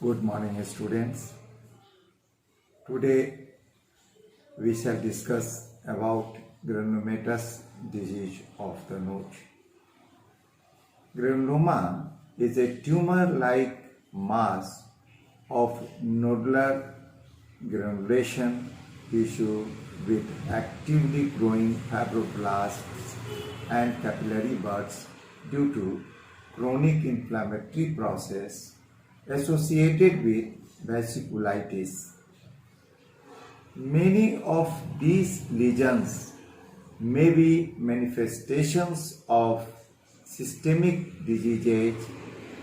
Good morning, students. Today we shall discuss about granulomatous disease of the nose. Granuloma is a tumor-like mass of nodular granulation tissue with actively growing fibroblasts and capillary buds due to chronic inflammatory process associated with vasculitis. Many of these lesions may be manifestations of systemic diseases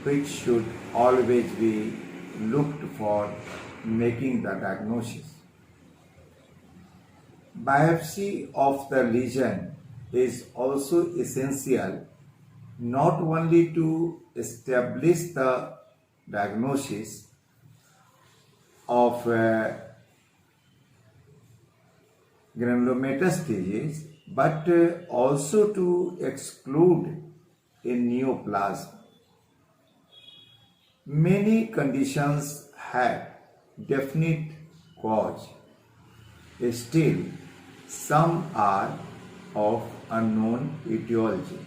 which should always be looked for making the diagnosis. Biopsy of the lesion is also essential not only to establish the diagnosis of granulomatous disease but also to exclude a neoplasm. Many conditions have definite cause. Still, some are of unknown etiology.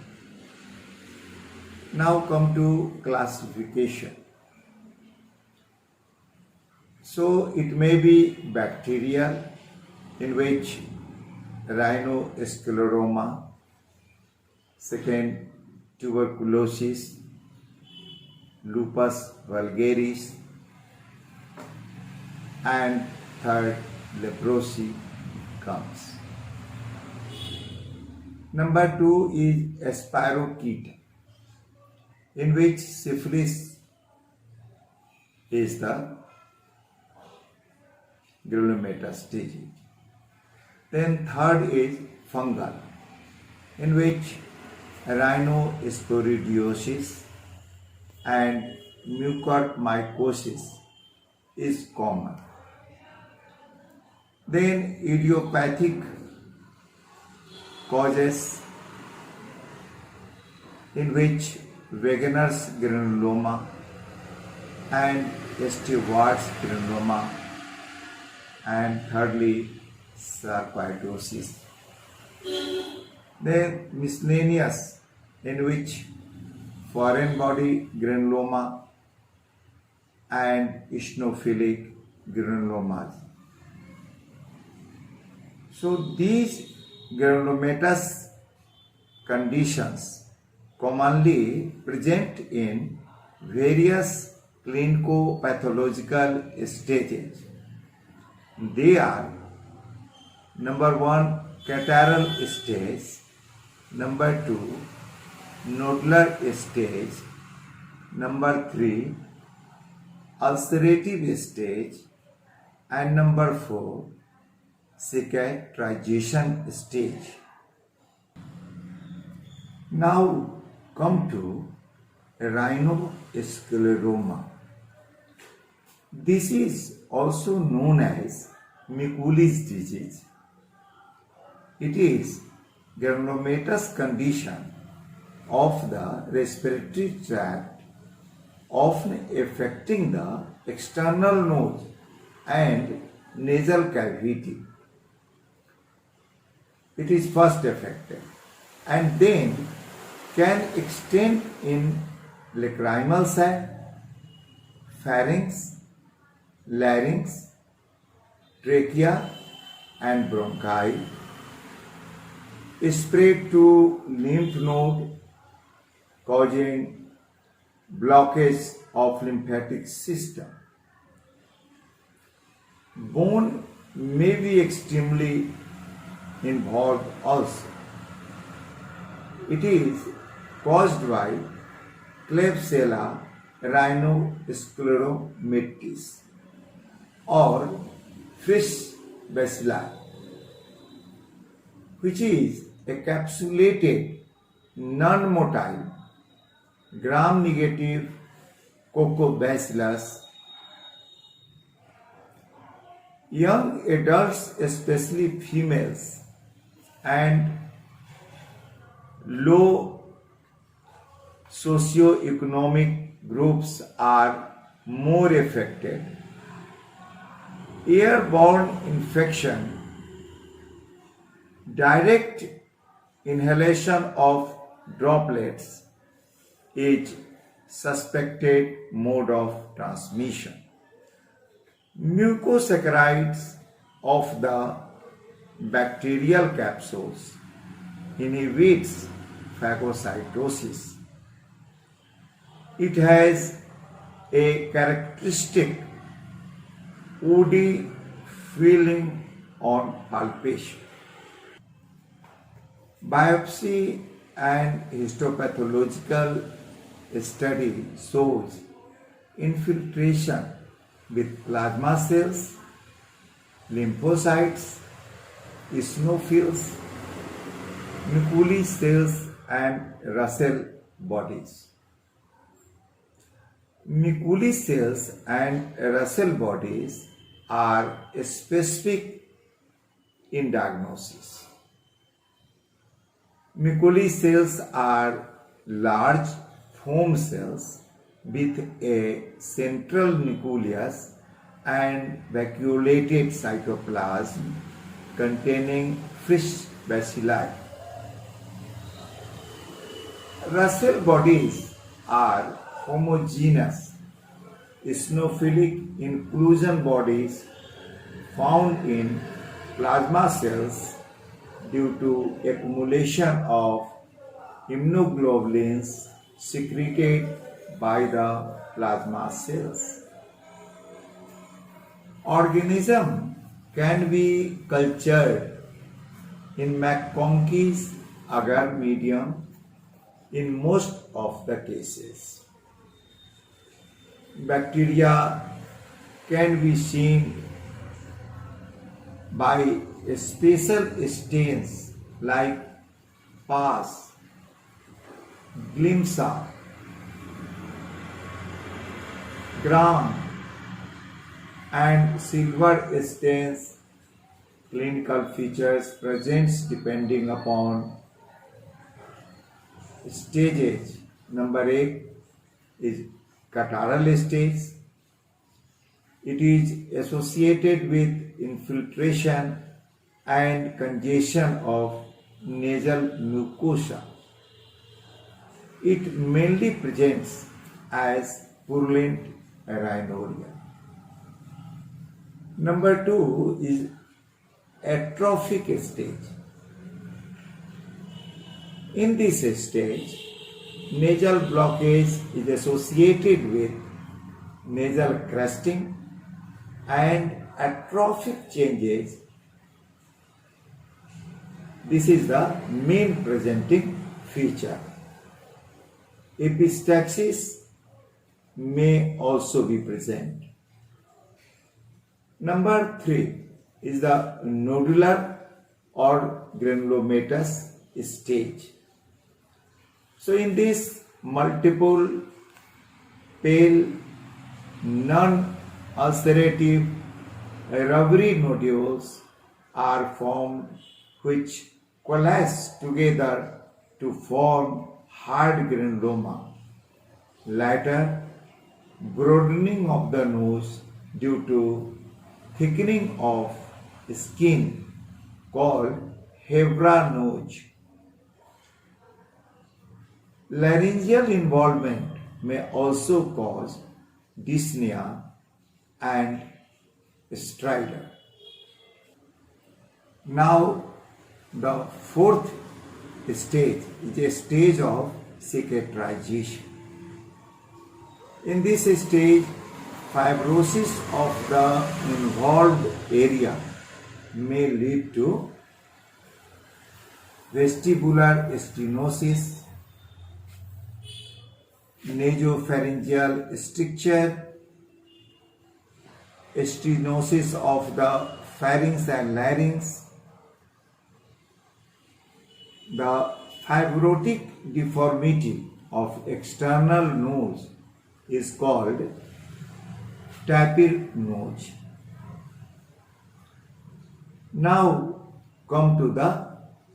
Now come to classification. So it may be bacterial, in which rhinoscleroma, second tuberculosis, lupus vulgaris, and third leprosy comes. Number 2 is spirochete, in which syphilis is the granulomatous disease. Then third is fungal, in which rhinosporidiosis and mucormycosis is common. Then idiopathic causes, in which Wegener's granuloma and Stewart's granuloma, and thirdly sarcoidosis. Then miscellaneous, in which foreign body granuloma and eosinophilic granulomas. So these granulomatous conditions commonly present in various clinico-pathological stages. They are: number 1, catarrhal stage; number 2, nodular stage; number 3, ulcerative stage; and number 4, cicatrization stage. Now come to rhinoscleroma. This is also known as Mikulicz disease. It is granulomatous condition of the respiratory tract, often affecting the external nose and nasal cavity. It is first affected and then can extend in lacrimal sac, pharynx, larynx, trachea and bronchi, spread to lymph node, causing blockage of lymphatic system. Bone may be extremely involved also. It is caused by Klebsiella rhinoscleromatis or fish bacilli, which is a capsulated, non-motile, gram-negative Coccobacillus. Young adults, especially females, and low socioeconomic groups are more affected. Airborne infection, direct inhalation of droplets is suspected mode of transmission. Mucosaccharides of the bacterial capsules inhibits phagocytosis. It has a characteristic woody feeling on palpation. Biopsy and histopathological study shows infiltration with plasma cells, lymphocytes, eosinophils, Nucleus cells and Russell bodies. Nucleus cells and Russell bodies are specific in diagnosis. Nucleus cells are large foam cells with a central nucleus and vacuolated cytoplasm containing fish bacilli. Russell bodies are homogeneous eosinophilic inclusion bodies found in plasma cells due to accumulation of immunoglobulins secreted by the plasma cells. Organism can be cultured in McConkey's agar medium in most of the cases. Bacteria can be seen by special stains like PAS, Glimsa, Gram, and silver stains. Clinical features presents depending upon stages. Number 8 is catarrhal stage. It is associated with infiltration and congestion of nasal mucosa. It mainly presents as purulent rhinorrhea. Number 2 is atrophic stage. In this stage, nasal blockage is associated with nasal crusting and atrophic changes. This is the main presenting feature. Epistaxis may also be present. Number 3 is the nodular or granulomatous stage. So in this, multiple pale non-ulcerative rubbery nodules are formed which coalesce together to form hard granuloma. Later, broadening of the nose due to thickening of skin called Hebra nose. Laryngeal involvement may also cause dyspnea and stridor. Now, the fourth stage is a stage of cicatrization. In this stage, fibrosis of the involved area may lead to vestibular stenosis, nasopharyngeal stricture, stenosis of the pharynx and larynx. The fibrotic deformity of external nose is called tapir nose. Now come to the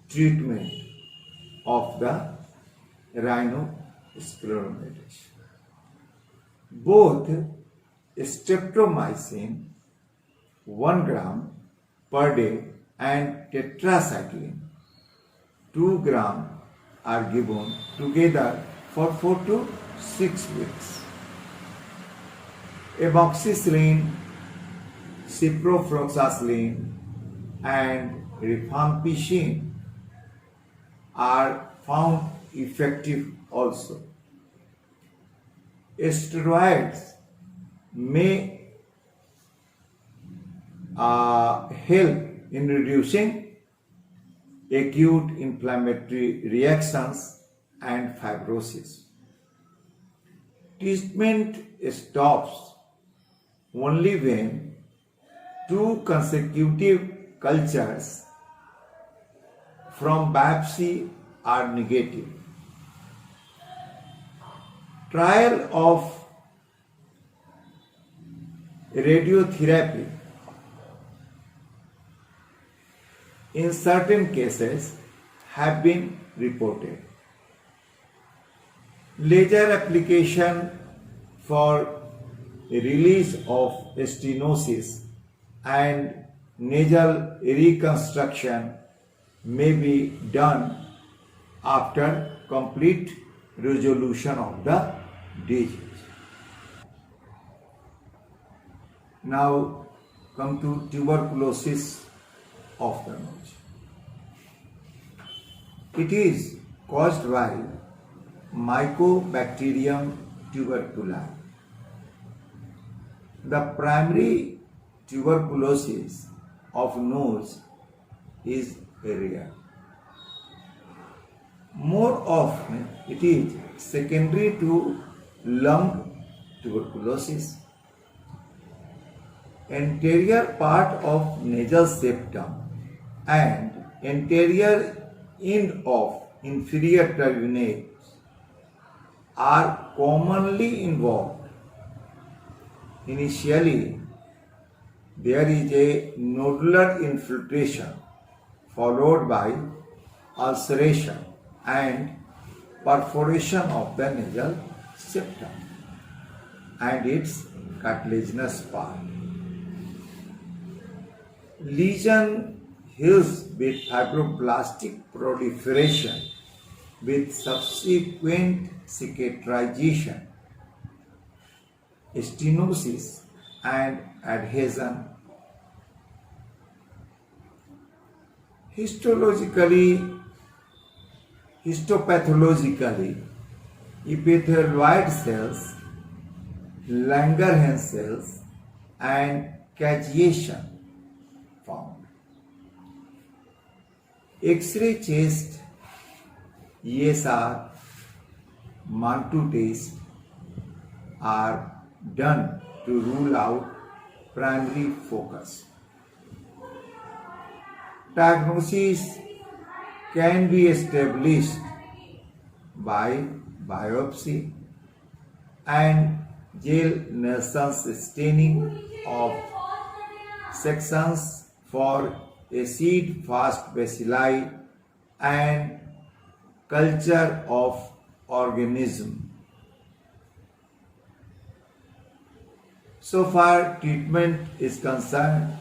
treatment of the rhinoscleromatous. Both streptomycin 1 gram per day and tetracycline 2 gram are given together for 4 to 6 weeks. Amoxicillin, ciprofloxacin and rifampicin are found effective also. Steroids may help in reducing acute inflammatory reactions and fibrosis. Treatment stops only when 2 consecutive cultures from biopsy are negative. Trial of radiotherapy in certain cases have been reported. Laser application for release of stenosis and nasal reconstruction may be done after complete resolution of the disease. Now come to tuberculosis of the nose. It is caused by Mycobacterium tuberculare. The primary tuberculosis of nose is rare. More often it is secondary to lung tuberculosis. Anterior part of nasal septum and anterior end of inferior turbinates are commonly involved. Initially, there is a nodular infiltration followed by ulceration and perforation of the nasal septum and its cartilaginous part. Lesion heals with fibroblastic proliferation with subsequent cicatrization, stenosis and adhesion. Histopathologically, epithelioid cells, Langerhans cells and cacheation found. X-ray chest, ESR, Mantoux test are done to rule out primary focus. Diagnosis can be established by biopsy and gel-Nelson's staining of sections for acid-fast bacilli and culture of organism. So far treatment is concerned,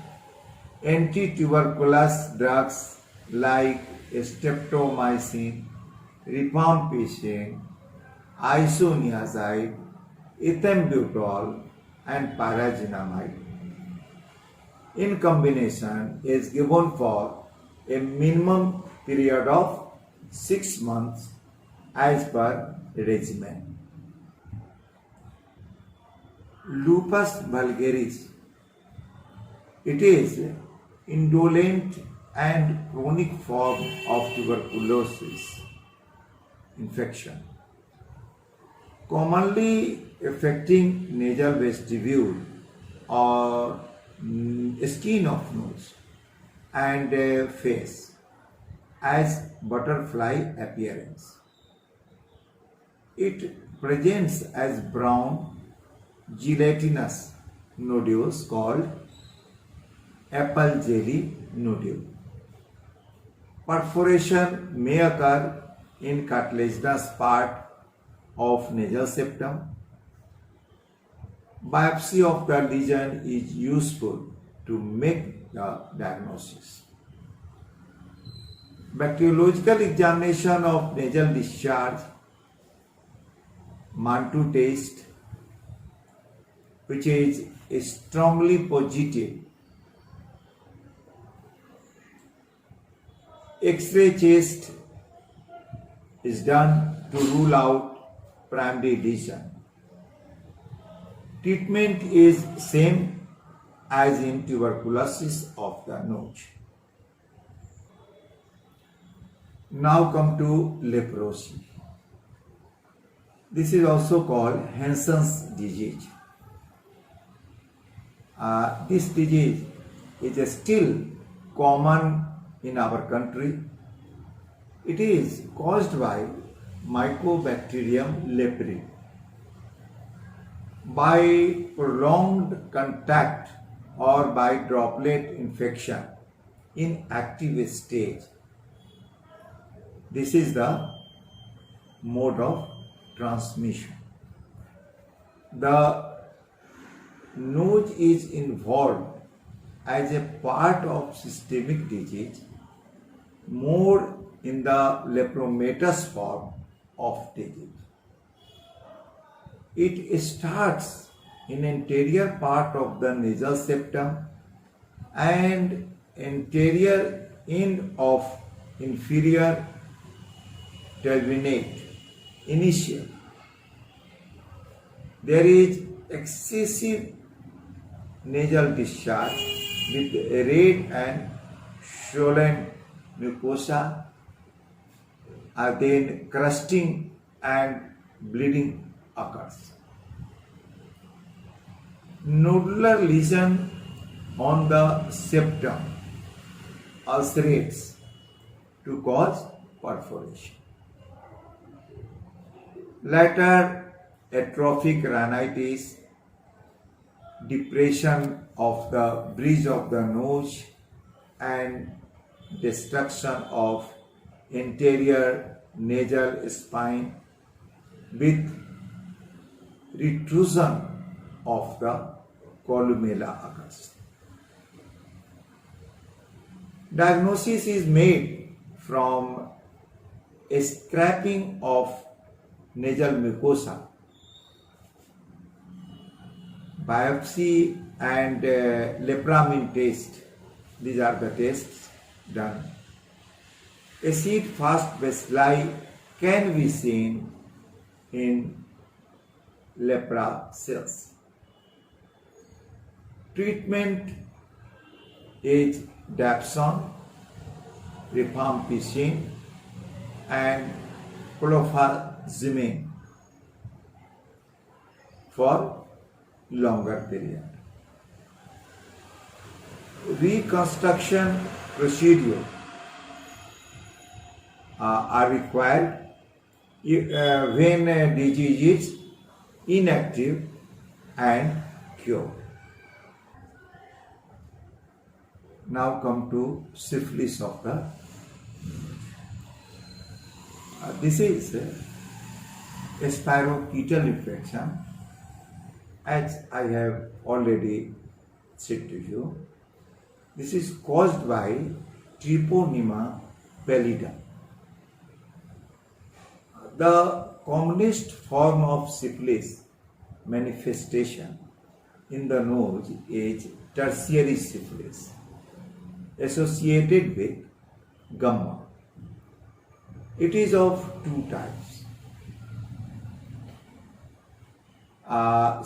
anti-tuberculous drugs like streptomycin, rifampicin, isoniazid, ethambutol and pyrazinamide in combination is given for a minimum period of 6 months as per regimen. Lupus vulgaris. It is indolent and chronic form of tuberculosis infection, commonly affecting nasal vestibule or skin of nose and face as butterfly appearance. It presents as brown gelatinous nodules called apple jelly nodule. Perforation may occur in cartilaginous part of nasal septum. biopsy of the lesion is useful to make the diagnosis. Bacteriological examination of nasal discharge, Mantoux test, which is strongly positive. X-ray chest is done to rule out primary lesion. Treatment is same as in tuberculosis of the nose. Now come to leprosy. This is also called Hansen's disease. This disease is still common in our country. It is caused by Mycobacterium leprae. By prolonged contact or by droplet infection in active stage. This is the mode of transmission. The nose is involved as a part of systemic disease, more in the lepromatous form of disease. It starts in anterior part of the nasal septum and anterior end of inferior turbinate initial. There is excessive nasal discharge with red and swollen mucosa, then crusting and bleeding occurs. Nodular lesion on the septum ulcerates to cause perforation. Later, atrophic rhinitis, depression of the bridge of the nose, and destruction of anterior nasal spine with retrusion of the columella occurs. Diagnosis is made from a scraping of nasal mucosa, biopsy and Lepramin test. These are the tests done. Acid fast bacilli can be seen in lepra cells. Treatment is dapsone, rifampicin, and clofazimine for longer period. Reconstruction procedure are required when disease is inactive and cured. Now come to syphilis of the this is a spirochetal infection, as I have already said to you. This is caused by Treponema pallidum. The commonest form of syphilis manifestation in the nose is tertiary syphilis associated with gummer. It is of two types.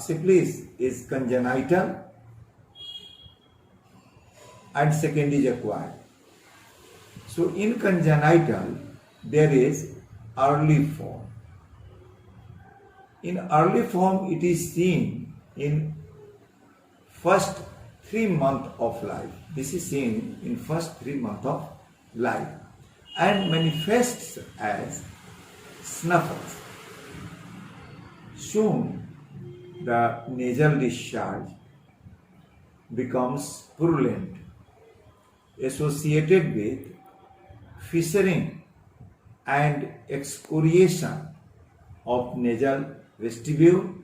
Syphilis is congenital and second is acquired. So in congenital there is early form. In early form it is seen in first 3 months of life. This is seen in first 3 months of life and manifests as snuffles. Soon the nasal discharge becomes purulent, associated with fissuring and excoriation of nasal vestibule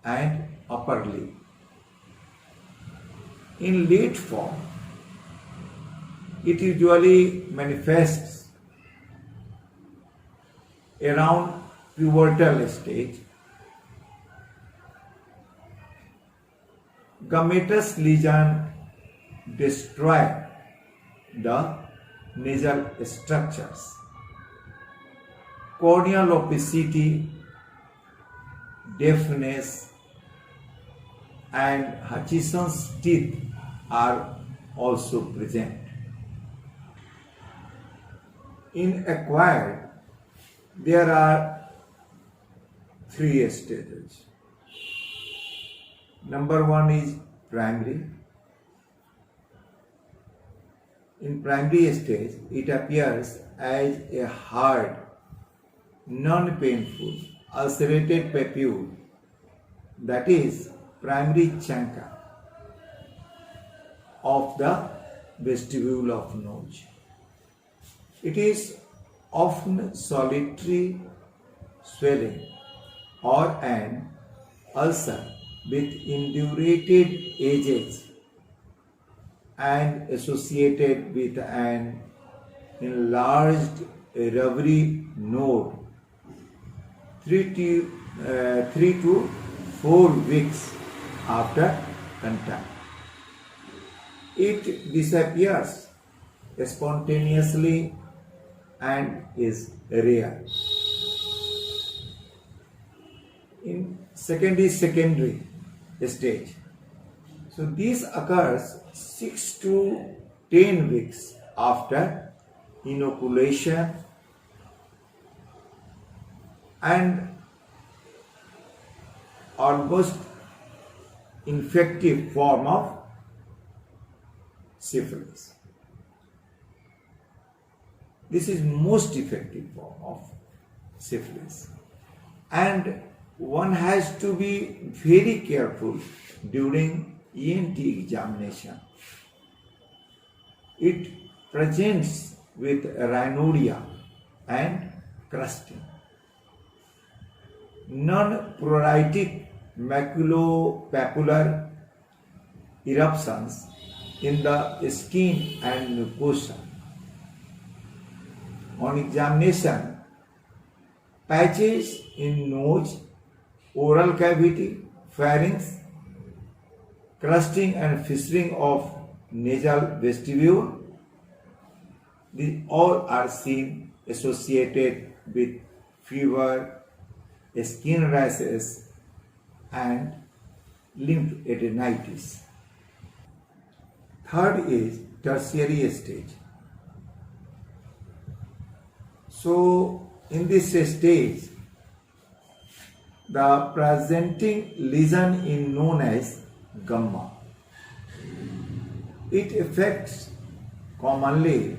and upper lip. In late form, it usually manifests around pubertal stage. Gummatous lesion destroy the nasal structures. Corneal opacity, deafness, and Hutchinson's teeth are also present. In acquired, there are 3 stages. Number 1 is primary. In primary stage, it appears as a hard, non-painful, ulcerated papule, that is primary chancre of the vestibule of nose. It is often solitary swelling or an ulcer with indurated edges and associated with an enlarged rubbery node 3 to 4 weeks after contact. It disappears spontaneously and is rare. In secondary stage. So this occurs 6 to 10 weeks after inoculation and almost infective form of syphilis. This is most effective form of syphilis, and one has to be very careful during ENT examination. It presents with rhinorrhea and crusting. Non-pruritic maculopapular eruptions in the skin and mucosa. On examination, patches in nose, oral cavity, pharynx, crusting and fissuring of nasal vestibule, these all are seen associated with fever, skin rashes, and lymphadenitis. Third is tertiary stage. So, in this stage, the presenting lesion is known as gumma. It affects commonly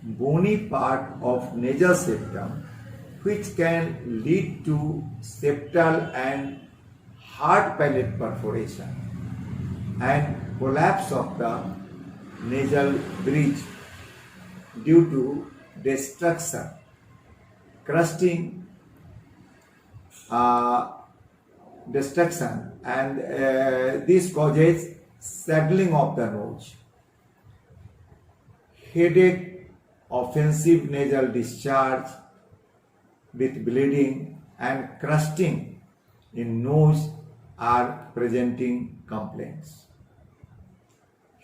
bony part of nasal septum, which can lead to septal and hard palate perforation and collapse of the nasal bridge due to destruction, crusting, destruction, and this causes saddling of the nose, headache, offensive nasal discharge with bleeding, and crusting in nose are presenting complaints.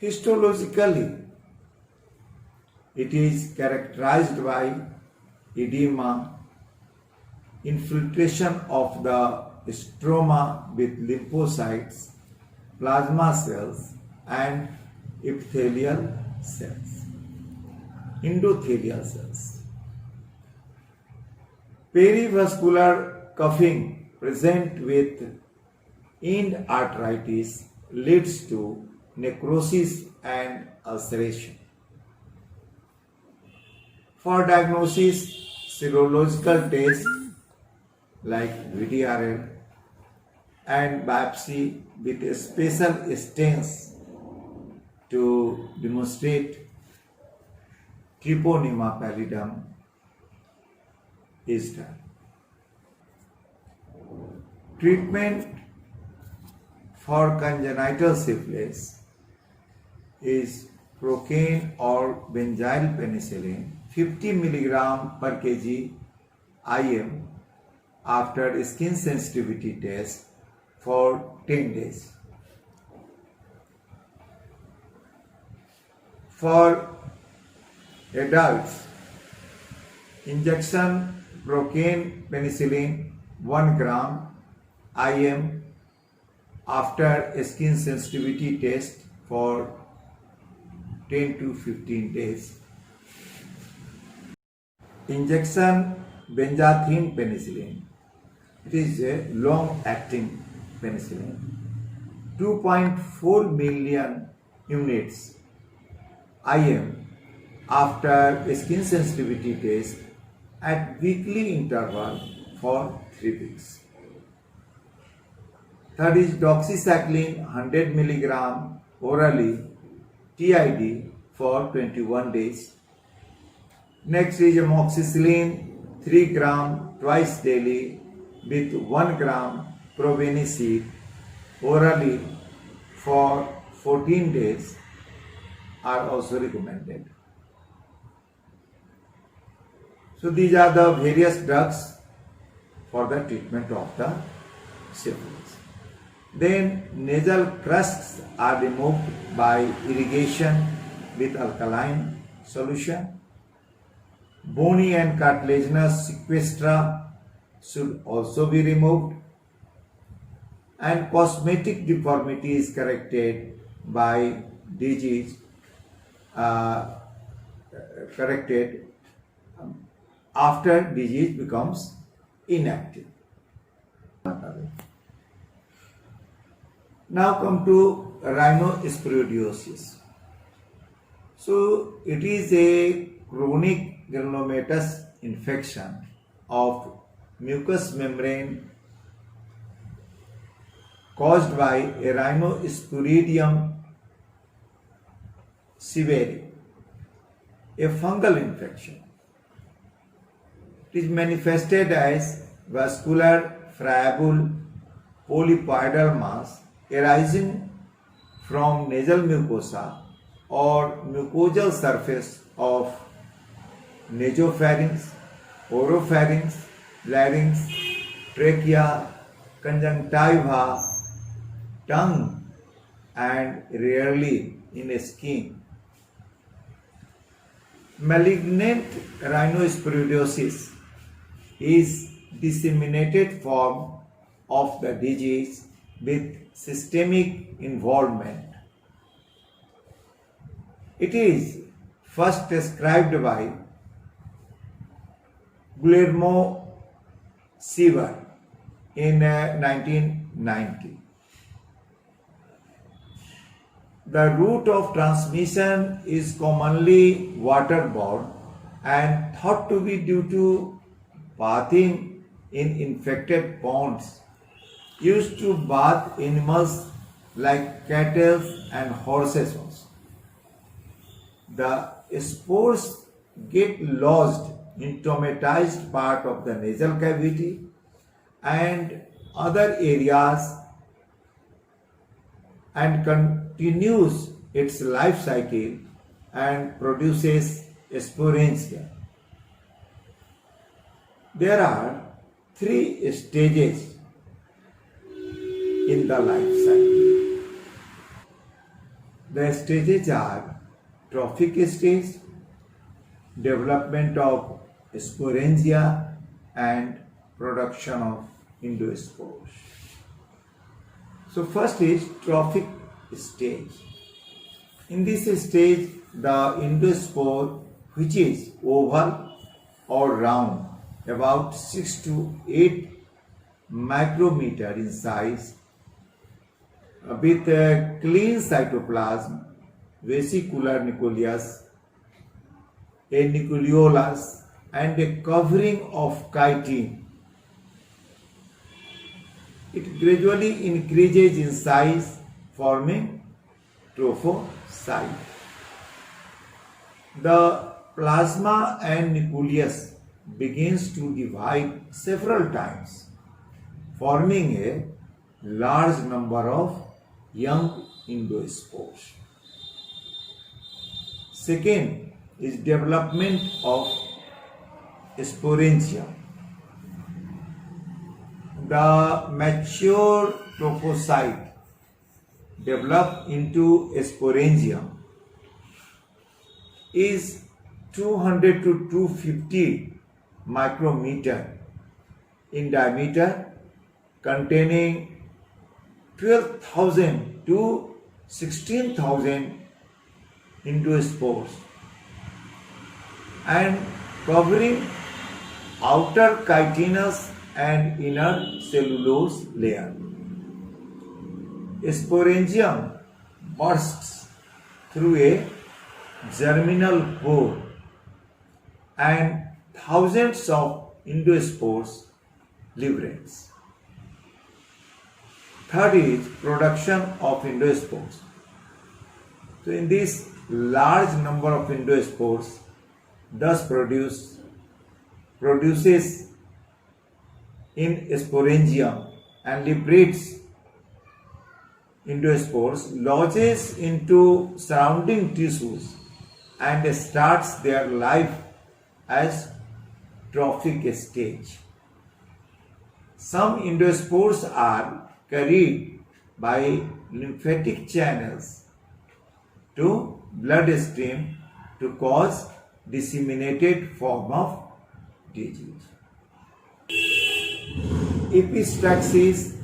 Histologically, it is characterized by edema, infiltration of the stroma with lymphocytes, plasma cells, and epithelial cells, endothelial cells. Perivascular coughing present with end arthritis leads to necrosis and ulceration. For diagnosis, serological tests like VDRL and biopsy with special stains to demonstrate Treponema pallidum is done. Treatment for congenital syphilis is procaine or benzyl penicillin 50 milligram per kg IM after skin sensitivity test for 10 days. For adults, injection procaine penicillin 1 gram IM after skin sensitivity test for 10 to 15 days. Injection benzathine penicillin. It is a long-acting penicillin. 2.4 million units IM after skin sensitivity test at weekly interval for 3 weeks. Third is doxycycline 100 milligram orally TID for 21 days. Next is amoxicillin 3 gram twice daily with 1 gram probenecid orally for 14 days are also recommended. So these are the various drugs for the treatment of the syphilis. Then nasal crusts are removed by irrigation with alkaline solution. Bony and cartilaginous sequestra should also be removed, and cosmetic deformity is corrected by disease after disease becomes inactive. Now come to rhinosporidiosis. So it is a chronic granulomatous infection of mucous membrane caused by a Rhinosporidium severe, a fungal infection. It is manifested as vascular friable polypoidal mass arising from nasal mucosa or mucosal surface of nasopharynx, oropharynx, larynx, trachea, conjunctiva, tongue, and rarely in skin. Malignant rhinosporidiosis is disseminated form of the disease with systemic involvement. It is first described by Guillermo Siever in 1990. The route of transmission is commonly waterborne and thought to be due to bathing in infected ponds used to bath animals like cattle and horses also. The spores get lodged in traumatized part of the nasal cavity and other areas and continues its life cycle and produces sporangia. There are 3 stages in the life cycle. The stages are trophic stage, development of sporangia, and production of endospores. So first is trophic stage. In this stage, the endospore, which is oval or round, about 6 to 8 micrometer in size, with a clean cytoplasm, vesicular nucleus, a nucleolus, and a covering of chitin. It gradually increases in size, forming trophocyte. The plasma and nucleus begins to divide several times, forming a large number of young endospores. Second is development of sporangia. The mature trophocyte develop into sporangia is 200 to 250 micrometer in diameter, containing 12,000 to 16,000 endospores and covering outer chitinous and inner cellulose layer. Sporangium bursts through a germinal pore and thousands of endospores liberates. Third is production of endospores. So in this large number of endospores thus produces in sporangium and liberates endospores, lodges into surrounding tissues and starts their life as trophic stage. Some endospores are carried by lymphatic channels to bloodstream to cause disseminated form of disease. Epistaxis,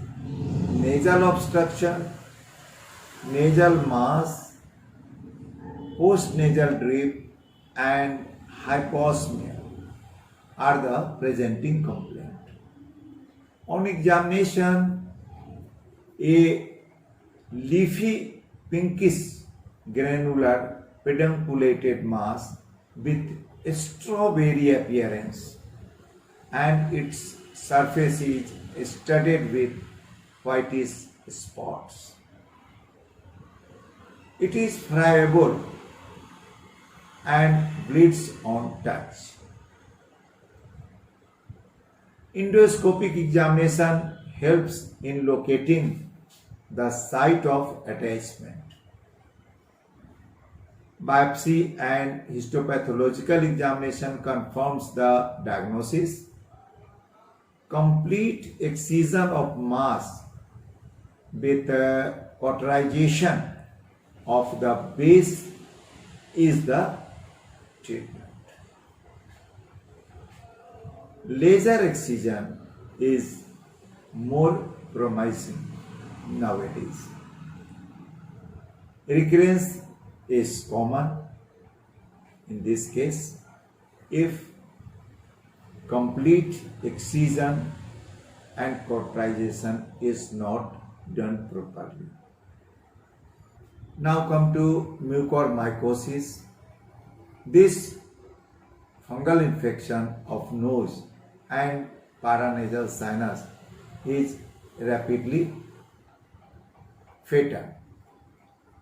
nasal obstruction, nasal mass, postnasal drip and hyposmia are the presenting complaint. On examination, a leafy pinkish granular pedunculated mass with strawberry appearance and its surface is studded with whitish spots. It is friable and bleeds on touch. Endoscopic examination helps in locating the site of attachment. Biopsy and histopathological examination confirms the diagnosis. Complete excision of mass with cauterization of the base is the treatment. Laser excision is more promising nowadays. Recurrence is common in this case if complete excision and cauterization is not done properly. Now come to mucormycosis. This fungal infection of nose and paranasal sinus is rapidly fatal.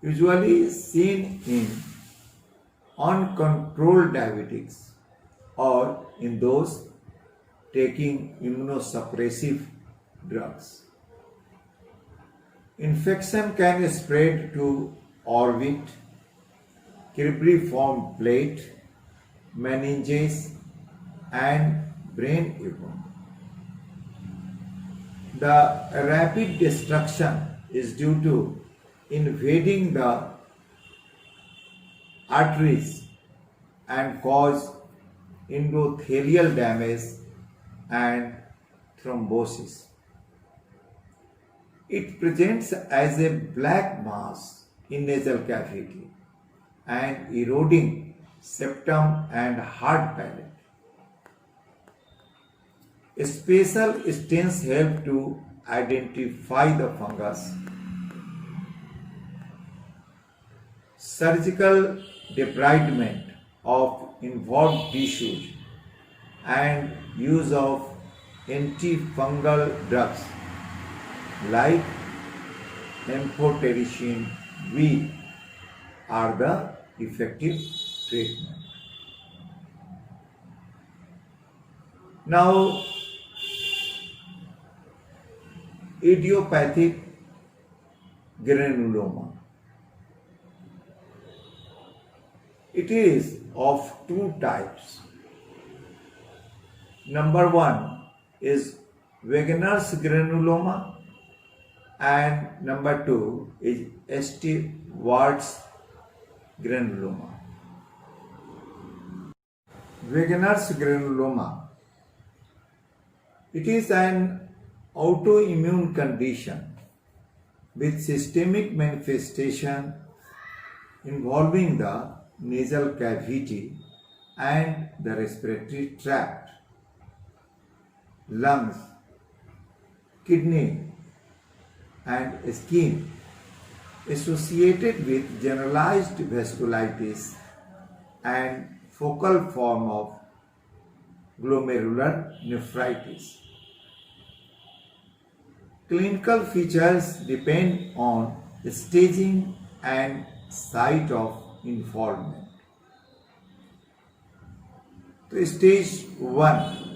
Usually seen in uncontrolled diabetics or in those taking immunosuppressive drugs. Infection can spread to orbit, cribriform plate, meninges and brain even. The rapid destruction is due to invading the arteries and cause endothelial damage and thrombosis. It presents as a black mass in nasal cavity and eroding septum and hard palate. Spatial stains help to identify the fungus. Surgical debridement of involved tissues and use of antifungal drugs like amphotericin B are the effective treatment. Now, idiopathic granuloma. It is of two types. Number one is Wegener's granuloma, and number two is Steward's granuloma. Wegener's granuloma. It is an autoimmune condition with systemic manifestation involving the nasal cavity and the respiratory tract, lungs, kidney, and skin, associated with generalized vasculitis and focal form of glomerular nephritis. Clinical features depend on the staging and site of involvement. So stage 1.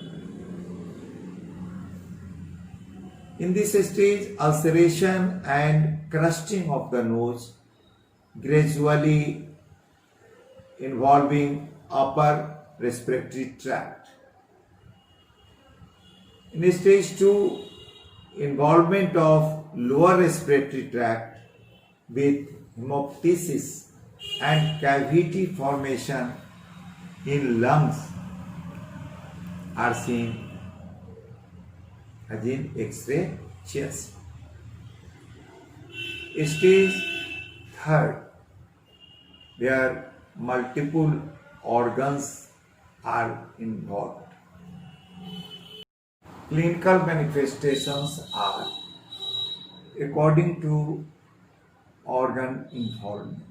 In this stage, ulceration and crusting of the nose gradually involving upper respiratory tract. In stage 2, involvement of lower respiratory tract with hemoptysis and cavity formation in lungs are seen as in X-ray chest. Stage 3, where multiple organs are involved. Clinical manifestations are according to organ involvement.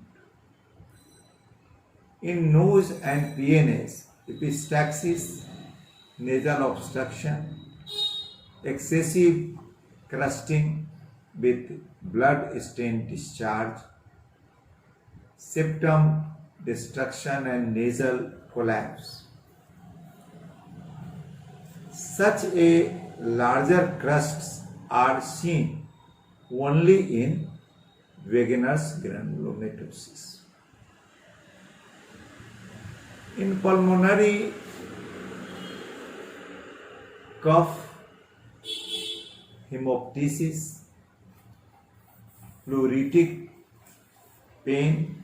In nose and PNS, epistaxis, nasal obstruction, excessive crusting with blood-stained discharge, septum destruction and nasal collapse. Such a larger crusts are seen only in Wegener's granulomatosis. In pulmonary cough, hemoptysis, pleuritic pain,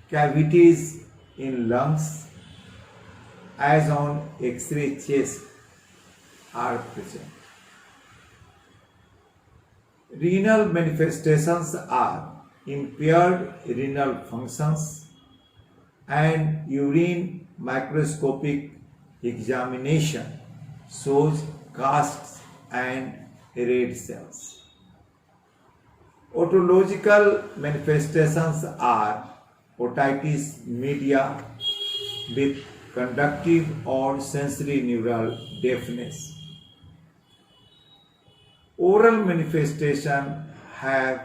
cavities in lungs as on X-ray chest are present. Renal manifestations are impaired renal functions, and urine microscopic examination shows casts and red cells. Otological manifestations are otitis media with conductive or sensory neural deafness. Oral manifestation have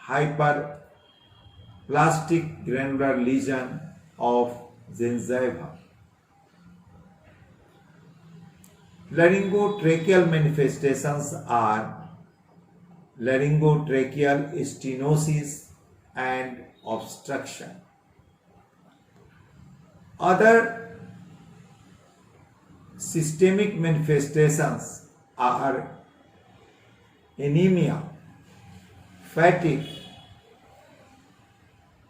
hyperplastic granular lesion of gingiva. Laryngotracheal manifestations are laryngotracheal stenosis and obstruction. Other systemic manifestations are anemia, fatigue,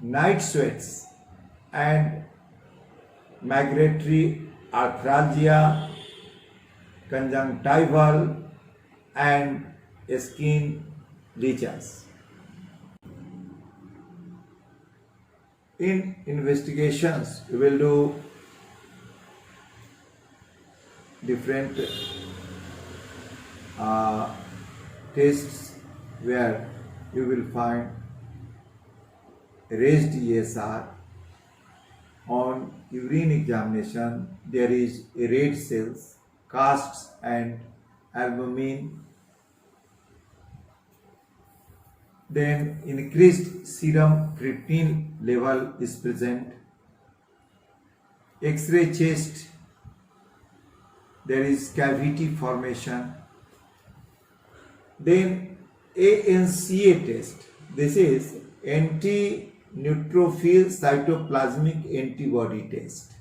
night sweats, and migratory arthralgia, conjunctival, and skin lesions. In investigations, we will do different tests where you will find raised ESR. On urine examination, there is red cells, casts, and albumin. Then increased serum creatinine level is present. X-ray chest, there is cavity formation. Then ANCA test. This is anti-neutrophil cytoplasmic antibody test.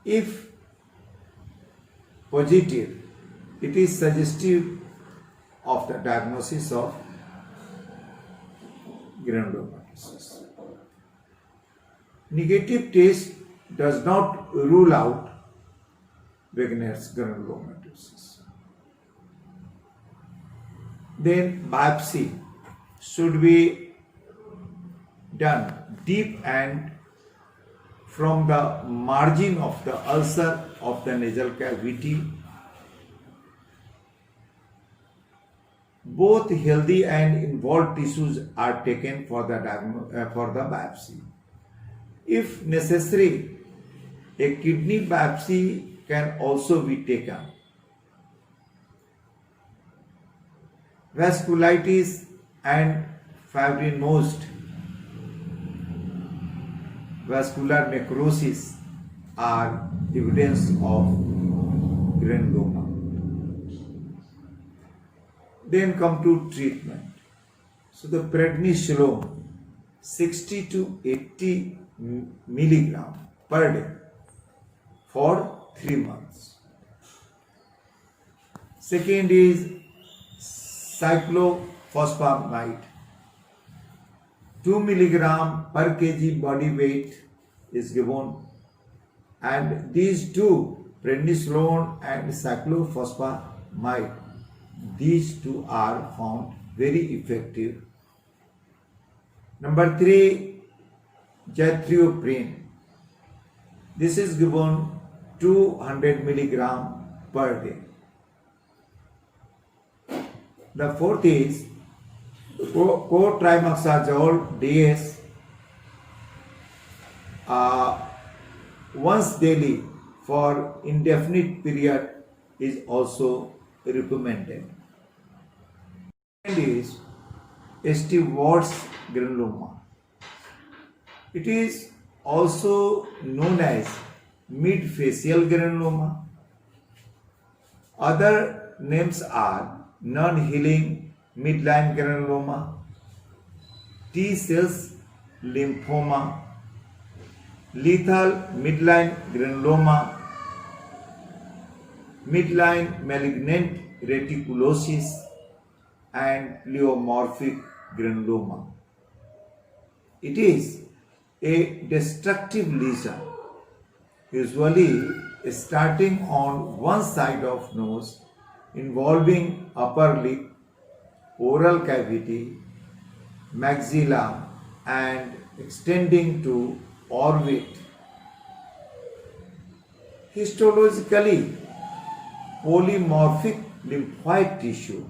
If positive, it is suggestive of the diagnosis of granulomatosis. Negative test does not rule out Wegener's granulomatosis. Then biopsy should be done deep and from the margin of the ulcer of the nasal cavity. Both healthy and involved tissues are taken for the biopsy. If necessary, a kidney biopsy can also be taken. Vasculitis and fibrinozed vascular necrosis are evidence of granuloma. Then come to treatment. So the prednisolone 60 to 80 milligram per day for 3 months. Second is cyclophosphamide 2 milligram per kg body weight is given, and these two, prednisolone and cyclophosphamide, these two are found very effective. Number 3, Zethrioprine. This is given 200 milligram per day. The fourth is cotrimoxazole DS once daily for indefinite period is also recommended. Second is Steward's granuloma. It is also known as mid-facial granuloma. Other names are non-healing midline granuloma, T cells lymphoma, lethal midline granuloma, midline malignant reticulosis, and pleomorphic granuloma. It is a destructive lesion, usually starting on one side of nose, involving upper lip, oral cavity, maxilla, and extending to orbit. Histologically, polymorphic lymphoid tissue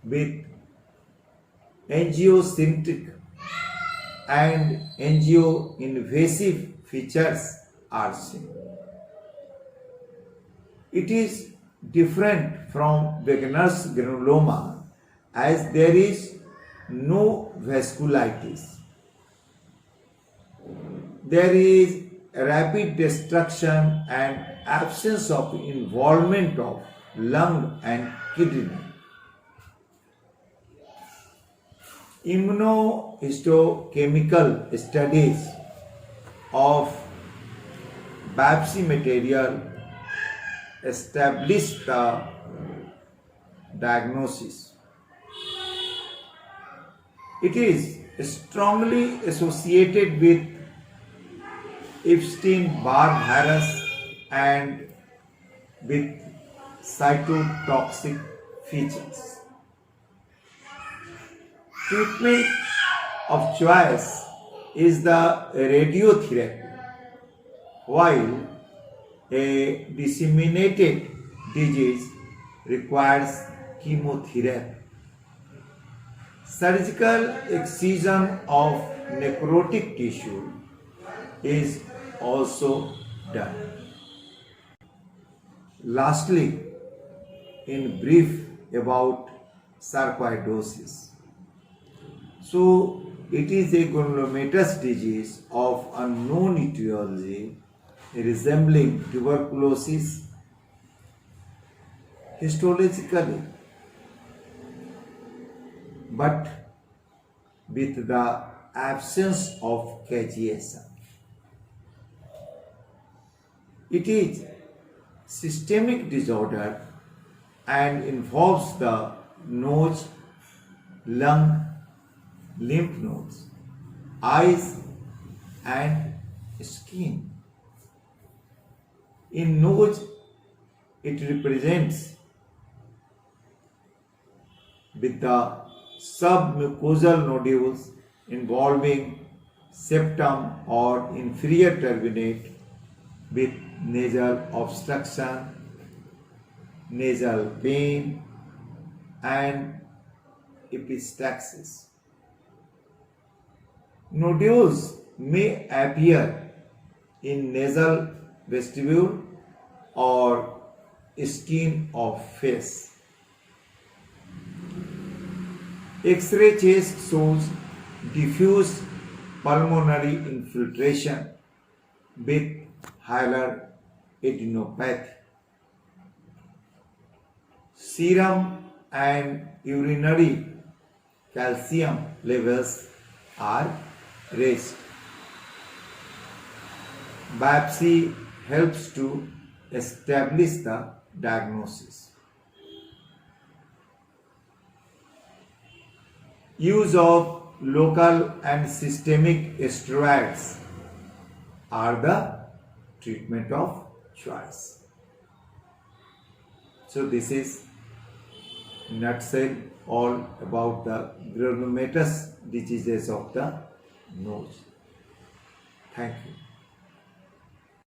with angiocentric and angioinvasive features are seen. It is different from Wegener's granuloma as there is no vasculitis. There is rapid destruction and absence of involvement of lung and kidney. Immunohistochemical studies of biopsy material establish the diagnosis. It is strongly associated with Epstein-Barr virus and with cytotoxic features. Treatment of choice is the radiotherapy, while a disseminated disease requires chemotherapy. Surgical excision of necrotic tissue is also done. Lastly, in brief about sarcoidosis. So, it is a granulomatous disease of unknown etiology resembling tuberculosis. Histologically, but with the absence of causation. It is systemic disorder and involves the nose, lung, lymph nodes, eyes, and skin. In nose, it represents with the submucosal nodules involving septum or inferior turbinate with nasal obstruction, nasal pain, and epistaxis. Nodules may appear in nasal vestibule or skin of face. X-ray chest shows diffuse pulmonary infiltration with hilar adenopathy. Serum and urinary calcium levels are raised. Biopsy helps to establish the diagnosis. Use of local and systemic steroids are the treatment of choice. So this is in nutshell all about the granulomatous diseases of the nose. Thank you.